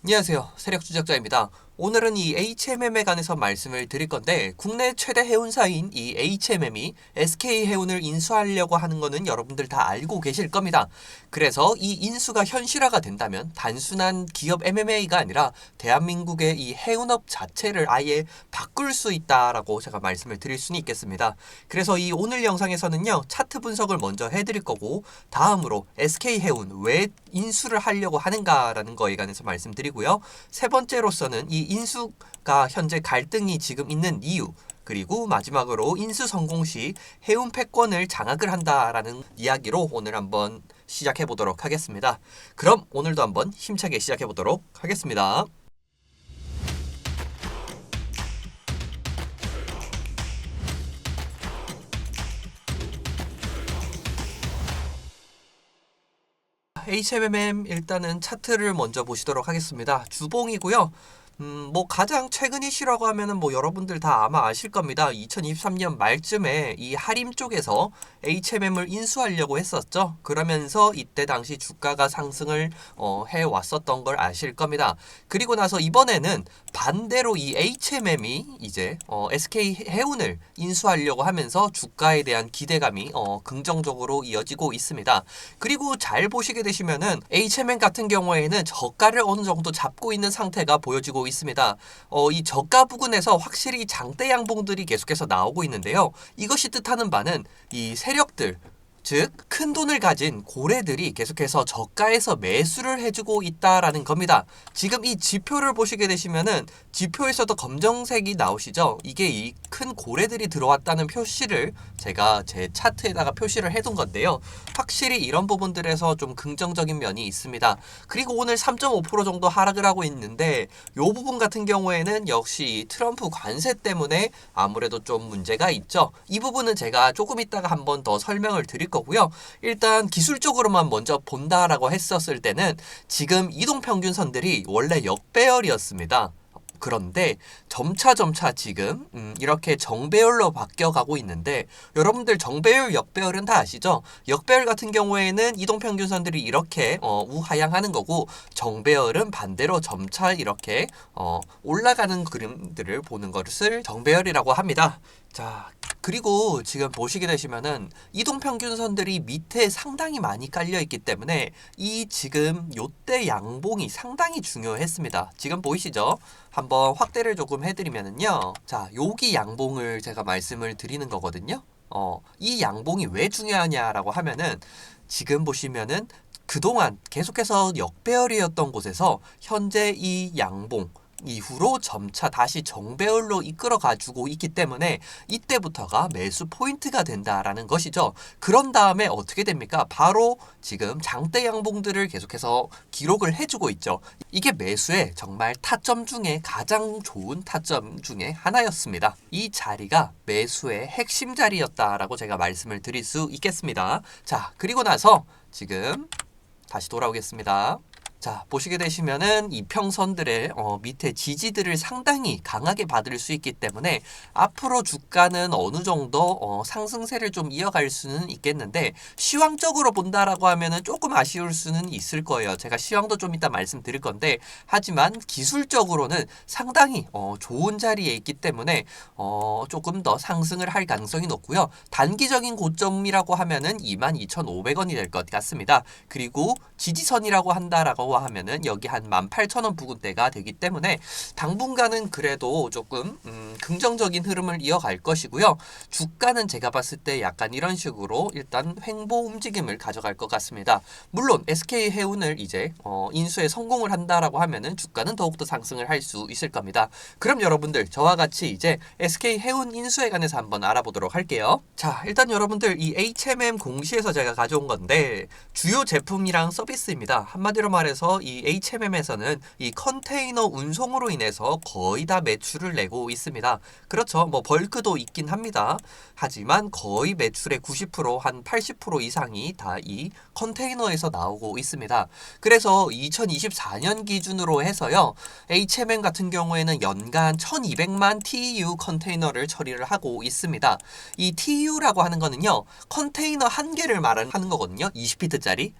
안녕하세요. 세력추적자입니다. 오늘은 이 HMM에 관해서 말씀을 드릴 건데 국내 최대 해운사인 이 HMM이 SK해운을 인수하려고 하는 거는 여러분들 다 알고 계실 겁니다. 그래서 이 인수가 현실화가 된다면 단순한 기업 MMA가 아니라 대한민국의 이 해운업 자체를 아예 바꿀 수 있다라고 제가 말씀을 드릴 수는 있겠습니다. 그래서 이 오늘 영상에서는요, 차트 분석을 먼저 해드릴 거고 다음으로 SK해운 왜 인수를 하려고 하는가라는 거에 관해서 말씀드리고요. 세 번째로서는 이 인수가 현재 갈등이 지금 있는 이유, 그리고 마지막으로 인수 성공 시 해운 패권을 장악을 한다라는 이야기로 오늘 한번 시작해 보도록 하겠습니다. 그럼 오늘도 한번 힘차게 시작해 보도록 하겠습니다. HMM 일단은 차트를 먼저 보시도록 하겠습니다. 주봉이고요. 가장 최근 이슈라고 하면은 여러분들 다 아마 아실 겁니다. 2023년 말쯤에 이 하림 쪽에서 HMM을 인수하려고 했었죠. 그러면서 이때 당시 주가가 상승을 해왔었던 걸 아실 겁니다. 그리고 나서 이번에는 반대로 이 HMM이 이제 SK해운을 인수하려고 하면서 주가에 대한 기대감이 긍정적으로 이어지고 있습니다. 그리고 잘 보시게 되시면은 HMM 같은 경우에는 저가를 어느 정도 잡고 있는 상태가 보여지고 있습니다. 이 저가 부근에서 확실히 장대 양봉들이 계속해서 나오고 있는데요. 이것이 뜻하는 바는 이 세력들, 즉 큰 돈을 가진 고래들이 계속해서 저가에서 매수를 해주고 있다라는 겁니다. 지금 이 지표를 보시게 되시면은 지표에서도 검정색이 나오시죠? 이게 이 큰 고래들이 들어왔다는 표시를 제가 제 차트에다가 표시를 해둔 건데요. 확실히 이런 부분들에서 좀 긍정적인 면이 있습니다. 그리고 오늘 3.5% 정도 하락을 하고 있는데 이 부분 같은 경우에는 역시 트럼프 관세 때문에 아무래도 좀 문제가 있죠. 이 부분은 제가 조금 이따가 한번 더 설명을 드릴 거고요. 일단 기술적으로만 먼저 본다라고 했었을 때는 지금 이동평균선들이 원래 역배열이었습니다. 그런데 점차 지금 이렇게 정배열로 바뀌어가고 있는데 여러분들 정배열, 역배열은 다 아시죠? 역배열 같은 경우에는 이동평균선들이 이렇게 우하향하는 거고 정배열은 반대로 점차 이렇게 올라가는 그림들을 보는 것을 정배열이라고 합니다. 자, 그리고 지금 보시게 되시면은 이동평균선들이 밑에 상당히 많이 깔려있기 때문에 이 지금 요때 양봉이 상당히 중요했습니다. 지금 보이시죠? 한번 확대를 조금 해드리면은요. 자, 여기 양봉을 제가 말씀을 드리는 거거든요. 이 양봉이 왜 중요하냐라고 하면은 지금 보시면은 그동안 계속해서 역배열이었던 곳에서 현재 이 양봉 이후로 점차 다시 정배열로 이끌어 가지고 있기 때문에 이때부터가 매수 포인트가 된다라는 것이죠. 그런 다음에 어떻게 됩니까? 바로 지금 장대 양봉들을 계속해서 기록을 해주고 있죠. 이게 매수의 정말 타점 중에 가장 좋은 타점 중에 하나였습니다. 이 자리가 매수의 핵심 자리였다라고 제가 말씀을 드릴 수 있겠습니다. 자, 그리고 나서 지금 다시 돌아오겠습니다. 자, 보시게 되시면은 이평선들의 밑에 지지들을 상당히 강하게 받을 수 있기 때문에 앞으로 주가는 어느 정도 상승세를 좀 이어갈 수는 있겠는데 시황적으로 본다라고 하면은 조금 아쉬울 수는 있을 거예요. 제가 시황도 좀 이따 말씀드릴 건데 하지만 기술적으로는 상당히 좋은 자리에 있기 때문에 조금 더 상승을 할 가능성이 높고요. 단기적인 고점이라고 하면은 22,500원이 될 것 같습니다. 그리고 지지선이라고 한다라고 하면은 여기 한 18,000원 부근대가 되기 때문에 당분간은 그래도 조금 긍정적인 흐름을 이어갈 것이고요. 주가는 제가 봤을 때 약간 이런 식으로 일단 횡보 움직임을 가져갈 것 같습니다. 물론 SK해운을 이제 인수에 성공을 한다라고 하면은 주가는 더욱더 상승을 할 수 있을 겁니다. 그럼 여러분들 저와 같이 이제 SK해운 인수에 관해서 한번 알아보도록 할게요. 자, 일단 여러분들 이 HMM 공시에서 제가 가져온 건데 주요 제품이랑 서비스입니다. 한마디로 말해서 이 HMM에서는 이 컨테이너 운송으로 인해서 거의 다 매출을 내고 있습니다. 그렇죠. 벌크도 있긴 합니다. 하지만 거의 매출의 90%, 한 80% 이상이 다 이 컨테이너에서 나오고 있습니다. 그래서 2024년 기준으로 해서요. HMM 같은 경우에는 연간 1200만 TEU 컨테이너를 처리를 하고 있습니다. 이 TEU라고 하는 거는요. 컨테이너 한 개를 말하는 거거든요. 20피트짜리.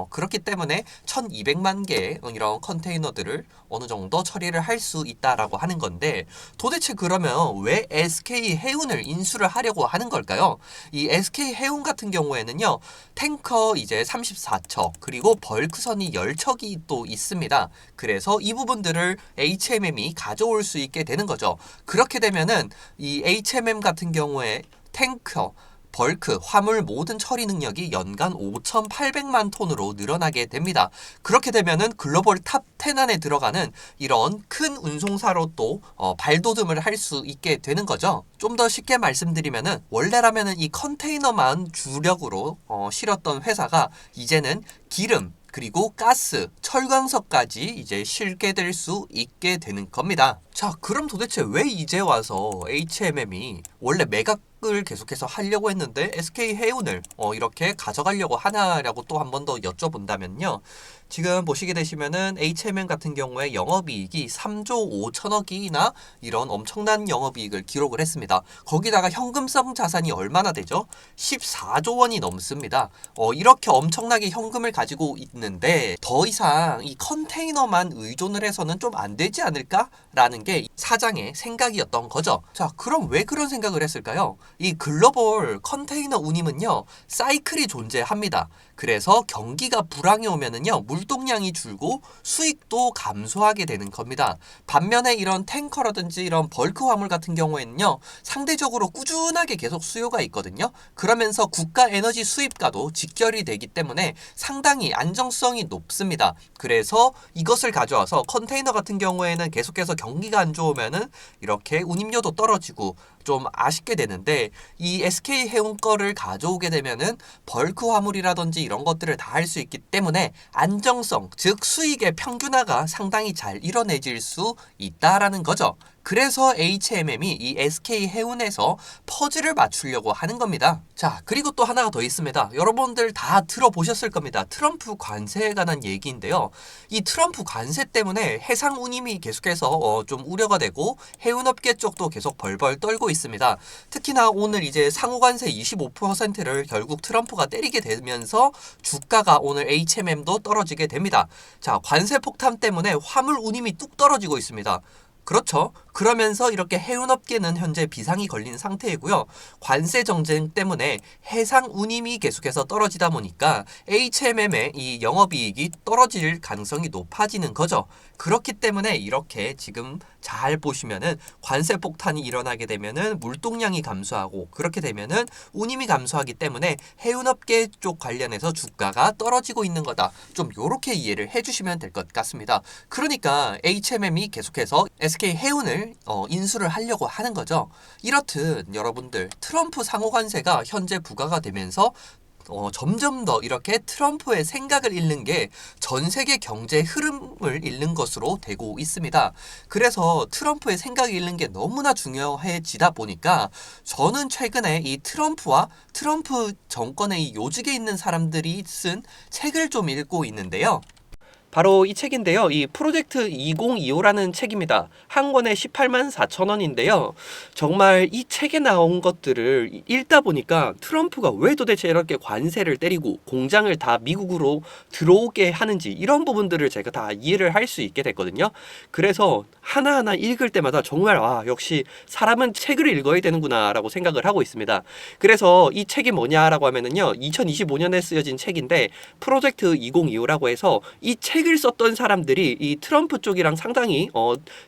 그렇기 때문에 1200만 개의 이런 컨테이너들을 어느 정도 처리를 할 수 있다라고 하는 건데, 도대체 그러면 왜 SK 해운을 인수를 하려고 하는 걸까요? 이 SK 해운 같은 경우에는요, 탱커 이제 34척, 그리고 벌크선이 10척이 또 있습니다. 그래서 이 부분들을 HMM이 가져올 수 있게 되는 거죠. 그렇게 되면은 이 HMM 같은 경우에 탱커, 벌크, 화물 모든 처리 능력이 연간 5,800만 톤으로 늘어나게 됩니다. 그렇게 되면은 글로벌 탑 10 안에 들어가는 이런 큰 운송사로 또 발돋움을 할 수 있게 되는 거죠. 좀 더 쉽게 말씀드리면은, 원래라면은 이 컨테이너만 주력으로 실었던 회사가 이제는 기름, 그리고 가스, 철광석까지 이제 실게 될 수 있게 되는 겁니다. 자, 그럼 도대체 왜 이제 와서 HMM이 원래 매각을 계속해서 하려고 했는데 SK 해운을 이렇게 가져가려고 하나라고 또 한 번 더 여쭤본다면요. 지금 보시게 되시면은 HMM 같은 경우에 영업이익이 3조 5천억이나 이런 엄청난 영업이익을 기록을 했습니다. 거기다가 현금성 자산이 얼마나 되죠? 14조 원이 넘습니다. 이렇게 엄청나게 현금을 가지고 있는데 더 이상 이 컨테이너만 의존을 해서는 좀 안 되지 않을까라는 게 사장의 생각이었던 거죠. 자, 그럼 왜 그런 생각을 했을까요? 이 글로벌 컨테이너 운임은요, 사이클이 존재합니다. 그래서 경기가 불황이 오면은요, 물동량이 줄고 수익도 감소하게 되는 겁니다. 반면에 이런 탱커라든지 이런 벌크 화물 같은 경우에는요, 상대적으로 꾸준하게 계속 수요가 있거든요. 그러면서 국가 에너지 수입과도 직결이 되기 때문에 상당히 안정성이 높습니다. 그래서 이것을 가져와서 컨테이너 같은 경우에는 계속해서 경기가 안 좋으면은 이렇게 운임료도 떨어지고 좀 아쉽게 되는데, 이 SK 해운 거를 가져오게 되면은 벌크 화물이라든지 이런 것들을 다 할 수 있기 때문에 안정성, 즉 수익의 평균화가 상당히 잘 이뤄내질 수 있다라는 거죠. 그래서 HMM이 이 SK 해운에서 퍼즐을 맞추려고 하는 겁니다. 자, 그리고 또 하나가 더 있습니다. 여러분들 다 들어보셨을 겁니다. 트럼프 관세에 관한 얘기인데요. 이 트럼프 관세 때문에 해상 운임이 계속해서 좀 우려가 되고 해운업계 쪽도 계속 벌벌 떨고 있습니다. 특히나 오늘 이제 상호관세 25%를 결국 트럼프가 때리게 되면서 주가가 오늘 HMM도 떨어지게 됩니다. 자, 관세 폭탄 때문에 화물 운임이 뚝 떨어지고 있습니다. 그렇죠. 그러면서 이렇게 해운업계는 현재 비상이 걸린 상태이고요. 관세 정쟁 때문에 해상 운임이 계속해서 떨어지다 보니까 HMM의 이 영업이익이 떨어질 가능성이 높아지는 거죠. 그렇기 때문에 이렇게 지금 잘 보시면은 관세 폭탄이 일어나게 되면은 물동량이 감소하고, 그렇게 되면은 운임이 감소하기 때문에 해운업계 쪽 관련해서 주가가 떨어지고 있는 거다. 좀 요렇게 이해를 해주시면 될 것 같습니다. 그러니까 HMM이 계속해서 SK 해운을 인수를 하려고 하는 거죠. 이렇듯 여러분들, 트럼프 상호관세가 현재 부과가 되면서 점점 더 이렇게 트럼프의 생각을 읽는 게 전 세계 경제 흐름을 읽는 것으로 되고 있습니다. 그래서 트럼프의 생각을 읽는 게 너무나 중요해지다 보니까 저는 최근에 이 트럼프와 트럼프 정권의 이 요직에 있는 사람들이 쓴 책을 좀 읽고 있는데요. 바로 이 책인데요. 이 프로젝트 2025라는 책입니다. 한 권에 18만 4천 원인데요. 정말 이 책에 나온 것들을 읽다 보니까 트럼프가 왜 도대체 이렇게 관세를 때리고 공장을 다 미국으로 들어오게 하는지, 이런 부분들을 제가 다 이해를 할 수 있게 됐거든요. 그래서 하나하나 읽을 때마다 정말 역시 사람은 책을 읽어야 되는구나 라고 생각을 하고 있습니다. 그래서 이 책이 뭐냐라고 하면은요, 2025년에 쓰여진 책인데 프로젝트 2025라고 해서 이 책을 썼던 사람들이 이 트럼프 쪽이랑 상당히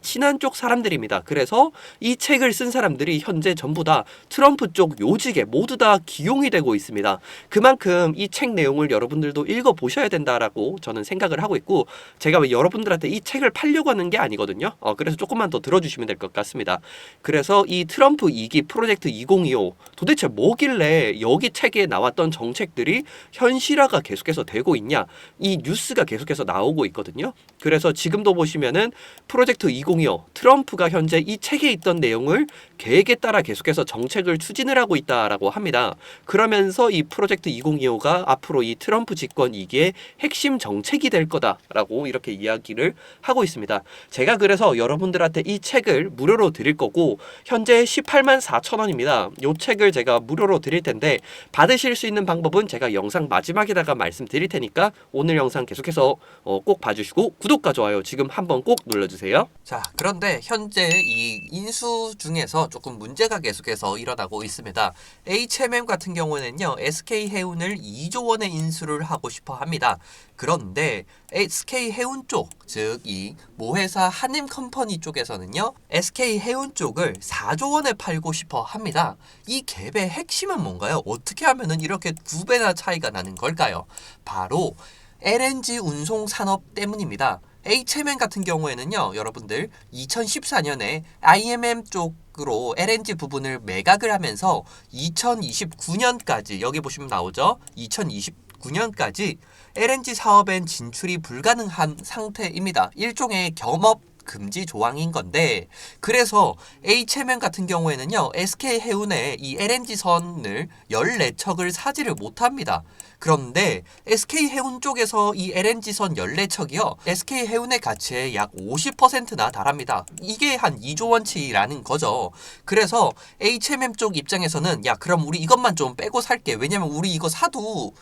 친한 쪽 사람들입니다. 그래서 이 책을 쓴 사람들이 현재 전부 다 트럼프 쪽 요직에 모두 다 기용이 되고 있습니다. 그만큼 이 책 내용을 여러분들도 읽어보셔야 된다라고 저는 생각을 하고 있고, 제가 왜 여러분들한테 이 책을 팔려고 하는 게 아니거든요. 그래서 조금만 더 들어주시면 될 것 같습니다. 그래서 이 트럼프 2기 프로젝트 2025 도대체 뭐길래 여기 책에 나왔던 정책들이 현실화가 계속해서 되고 있냐, 이 뉴스가 계속해서 나오고 나오고 있거든요. 그래서 지금도 보시면은 프로젝트 2025 트럼프가 현재 이 책에 있던 내용을 계획에 따라 계속해서 정책을 추진을 하고 있다라고 합니다. 그러면서 이 프로젝트 2025가 앞으로 이 트럼프 집권 2기의 핵심 정책이 될 거다라고 이렇게 이야기를 하고 있습니다. 제가 그래서 여러분들한테 이 책을 무료로 드릴 거고 현재 18만 4천 원입니다. 이 책을 제가 무료로 드릴 텐데 받으실 수 있는 방법은 제가 영상 마지막에다가 말씀드릴 테니까 오늘 영상 계속해서 꼭 봐주시고 구독과 좋아요 지금 한번 꼭 눌러주세요. 자, 그런데 현재 이 인수 중에서 조금 문제가 계속해서 일어나고 있습니다. HMM 같은 경우는요, SK해운을 2조 원의 인수를 하고 싶어 합니다. 그런데 SK해운 쪽, 즉 이 모회사 한림컴퍼니 쪽에서는요, SK해운 쪽을 4조 원에 팔고 싶어 합니다. 이 갭의 핵심은 뭔가요? 어떻게 하면은 이렇게 2배나 차이가 나는 걸까요? 바로 LNG 운송 산업 때문입니다. HMM 같은 경우에는요, 여러분들 2014년에 IMM 쪽으로 LNG 부분을 매각을 하면서 2029년까지 여기 보시면 나오죠. 2029년까지 LNG 사업엔 진출이 불가능한 상태입니다. 일종의 겸업 금지 조항인 건데, 그래서 HMM 같은 경우에는요, SK해운의 이 LNG 선을 14척을 사지를 못합니다. 그런데 SK해운 쪽에서 이 LNG선 14척이요, SK해운의 가치의 약 50%나 달합니다. 이게 한 2조 원치라는 거죠. 그래서 HMM 쪽 입장에서는 야, 그럼 우리 이것만 좀 빼고 살게. 왜냐면 우리 이거 사도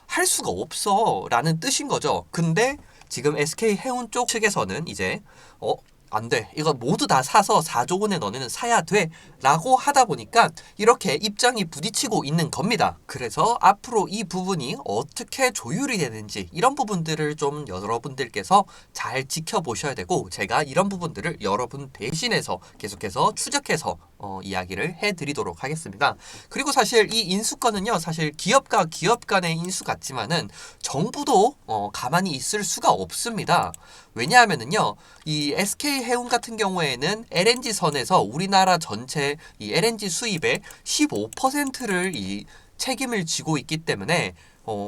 할 수가 없어 라는 뜻인 거죠. 근데 지금 SK해운 쪽 측에서는 이제 안 돼. 이거 모두 다 사서 4조 원에 너네는 사야 돼. 라고 하다 보니까 이렇게 입장이 부딪히고 있는 겁니다. 그래서 앞으로 이 부분이 어떻게 조율이 되는지 이런 부분들을 좀 여러분들께서 잘 지켜보셔야 되고, 제가 이런 부분들을 여러분 대신해서 계속해서 추적해서 이야기를 해드리도록 하겠습니다. 그리고 사실 이 인수권은요, 사실 기업과 기업 간의 인수 같지만은 정부도 가만히 있을 수가 없습니다. 왜냐하면은요, 이 SK해운 같은 경우에는 LNG 선에서 우리나라 전체 이 LNG 수입의 15%를 이 책임을 지고 있기 때문에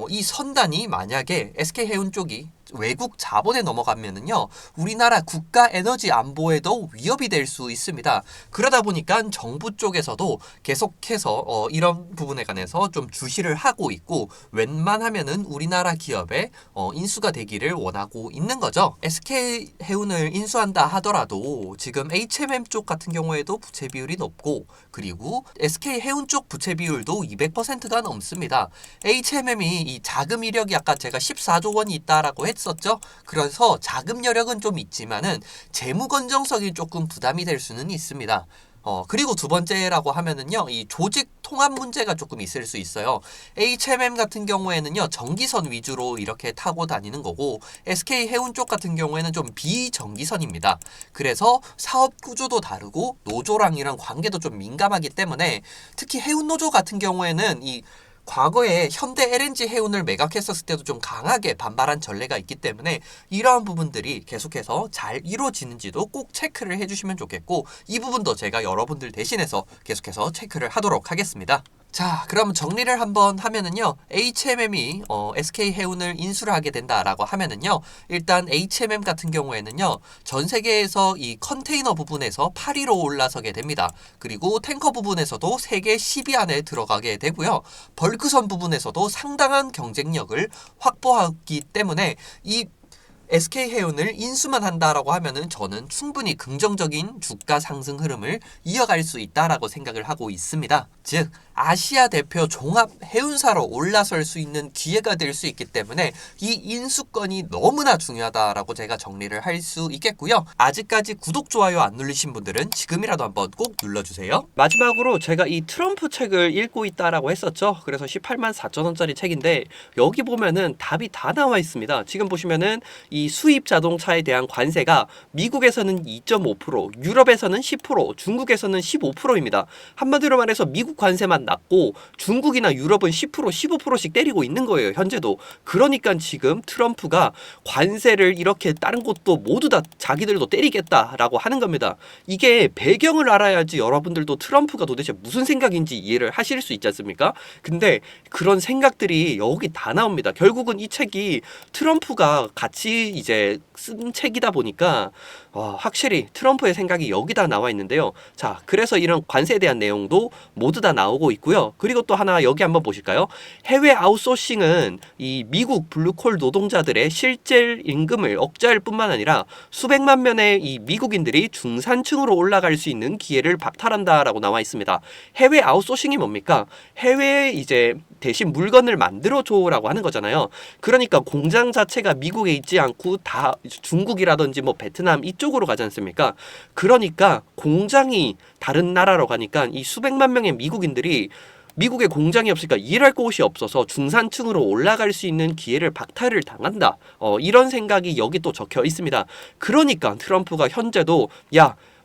이 선단이 만약에 SK해운 쪽이 외국 자본에 넘어가면은요, 우리나라 국가 에너지 안보에도 위협이 될 수 있습니다. 그러다 보니까 정부 쪽에서도 계속해서 이런 부분에 관해서 좀 주시를 하고 있고, 웬만하면은 우리나라 기업에 인수가 되기를 원하고 있는 거죠. SK해운을 인수한다 하더라도 지금 HMM 쪽 같은 경우에도 부채 비율이 높고, 그리고 SK해운 쪽 부채 비율도 200%가 넘습니다. HMM이 이 자금 이력이 아까 제가 14조 원이 있다라고 했었죠. 그래서 자금 여력은 좀 있지만은 재무 건정성이 조금 부담이 될 수는 있습니다. 그리고 두 번째라고 하면은요, 이 조직 통합 문제가 조금 있을 수 있어요. HMM 같은 경우에는요, 전기선 위주로 이렇게 타고 다니는 거고, SK해운 쪽 같은 경우에는 좀 비전기선입니다. 그래서 사업 구조도 다르고 노조랑 이런 관계도 좀 민감하기 때문에, 특히 해운 노조 같은 경우에는 이 과거에 현대 LNG 해운을 매각했었을 때도 좀 강하게 반발한 전례가 있기 때문에 이러한 부분들이 계속해서 잘 이루어지는지도 꼭 체크를 해주시면 좋겠고, 이 부분도 제가 여러분들 대신해서 계속해서 체크를 하도록 하겠습니다. 자, 그럼 정리를 한번 하면은요, HMM이 SK해운을 인수를 하게 된다라고 하면은요, 일단 HMM 같은 경우에는요, 전 세계에서 이 컨테이너 부분에서 8위로 올라서게 됩니다. 그리고 탱커 부분에서도 세계 10위 안에 들어가게 되고요, 벌크선 부분에서도 상당한 경쟁력을 확보하기 때문에 이 SK해운을 인수만 한다라고 하면은 저는 충분히 긍정적인 주가 상승 흐름을 이어갈 수 있다라고 생각을 하고 있습니다. 즉, 아시아 대표 종합 해운사로 올라설 수 있는 기회가 될 수 있기 때문에 이 인수권이 너무나 중요하다라고 제가 정리를 할 수 있겠고요. 아직까지 구독, 좋아요 안 누르신 분들은 지금이라도 한번 꼭 눌러주세요. 마지막으로 제가 이 트럼프 책을 읽고 있다라고 했었죠. 그래서 18만 4천 원짜리 책인데 여기 보면은 답이 다 나와 있습니다. 지금 보시면은 이 수입 자동차에 대한 관세가 미국에서는 2.5%, 유럽에서는 10%, 중국에서는 15%입니다. 한마디로 말해서 미국 관세만 낮고 중국이나 유럽은 10%, 15%씩 때리고 있는 거예요. 현재도. 그러니까 지금 트럼프가 관세를 이렇게 다른 곳도 모두 다 자기들도 때리겠다라고 하는 겁니다. 이게 배경을 알아야지 여러분들도 트럼프가 도대체 무슨 생각인지 이해를 하실 수 있지 않습니까? 근데 그런 생각들이 여기 다 나옵니다. 결국은 이 책이 트럼프가 같이 같이 이제 쓴 책이다 보니까 확실히 트럼프의 생각이 여기다 나와 있는데요. 자, 그래서 이런 관세에 대한 내용도 모두 다 나오고 있고요. 그리고 또 하나 여기 한번 보실까요? 해외 아웃소싱은 이 미국 블루콜 노동자들의 실질 임금을 억제할 뿐만 아니라 수백만 명의 이 미국인들이 중산층으로 올라갈 수 있는 기회를 박탈한다라고 나와 있습니다. 해외 아웃소싱이 뭡니까? 해외에 이제 대신 물건을 만들어줘라고 하는 거잖아요. 그러니까 공장 자체가 미국에 있지 않고 다 중국이라든지 뭐 베트남 이쪽으로 가지 않습니까? 그러니까 공장이 다른 나라로 가니까 이 수백만 명의 미국인들이 미국에 공장이 없으니까 일할 곳이 없어서 중산층으로 올라갈 수 있는 기회를 박탈을 당한다. 이런 생각이 여기 또 적혀 있습니다. 그러니까 트럼프가 현재도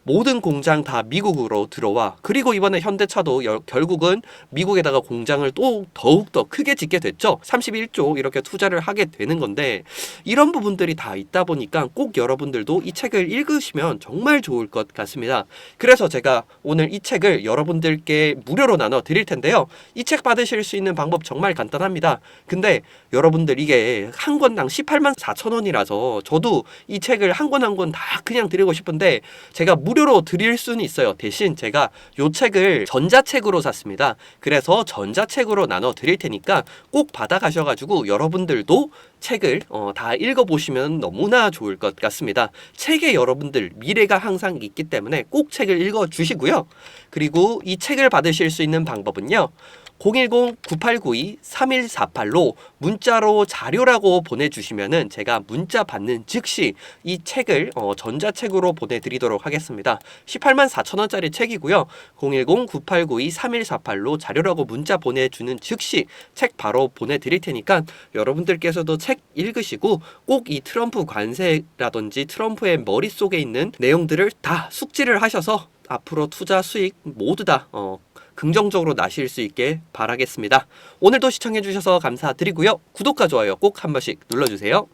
모든 공장 다 미국으로 들어와. 그리고 이번에 현대차도 결국은 미국에다가 공장을 또 더욱더 크게 짓게 됐죠. 31조 이렇게 투자를 하게 되는 건데 이런 부분들이 다 있다 보니까 꼭 여러분들도 이 책을 읽으시면 정말 좋을 것 같습니다. 그래서 제가 오늘 이 책을 여러분들께 무료로 나눠 드릴 텐데요. 이 책 받으실 수 있는 방법 정말 간단합니다. 근데 여러분들 이게 한 권당 18만 4천 원이라서 저도 이 책을 한 권 한 권 다 그냥 드리고 싶은데 제가 무료로 드릴 수는 있어요. 대신 제가 이 책을 전자책으로 샀습니다. 그래서 전자책으로 나눠 드릴 테니까 꼭 받아가셔가지고 여러분들도 책을 다 읽어보시면 너무나 좋을 것 같습니다. 책에 여러분들 미래가 항상 있기 때문에 꼭 책을 읽어주시고요. 그리고 이 책을 받으실 수 있는 방법은요. 010-9892-3148로 문자로 자료라고 보내주시면은 제가 문자 받는 즉시 이 책을 전자책으로 보내드리도록 하겠습니다. 18만 4천 원짜리 책이고요. 010-9892-3148로 자료라고 문자 보내주는 즉시 책 바로 보내드릴 테니까 여러분들께서도 책 읽으시고 꼭 이 트럼프 관세라든지 트럼프의 머릿속에 있는 내용들을 다 숙지를 하셔서 앞으로 투자 수익 모두 다 긍정적으로 나실 수 있게 바라겠습니다. 오늘도 시청해주셔서 감사드리고요. 구독과 좋아요 꼭 한 번씩 눌러주세요.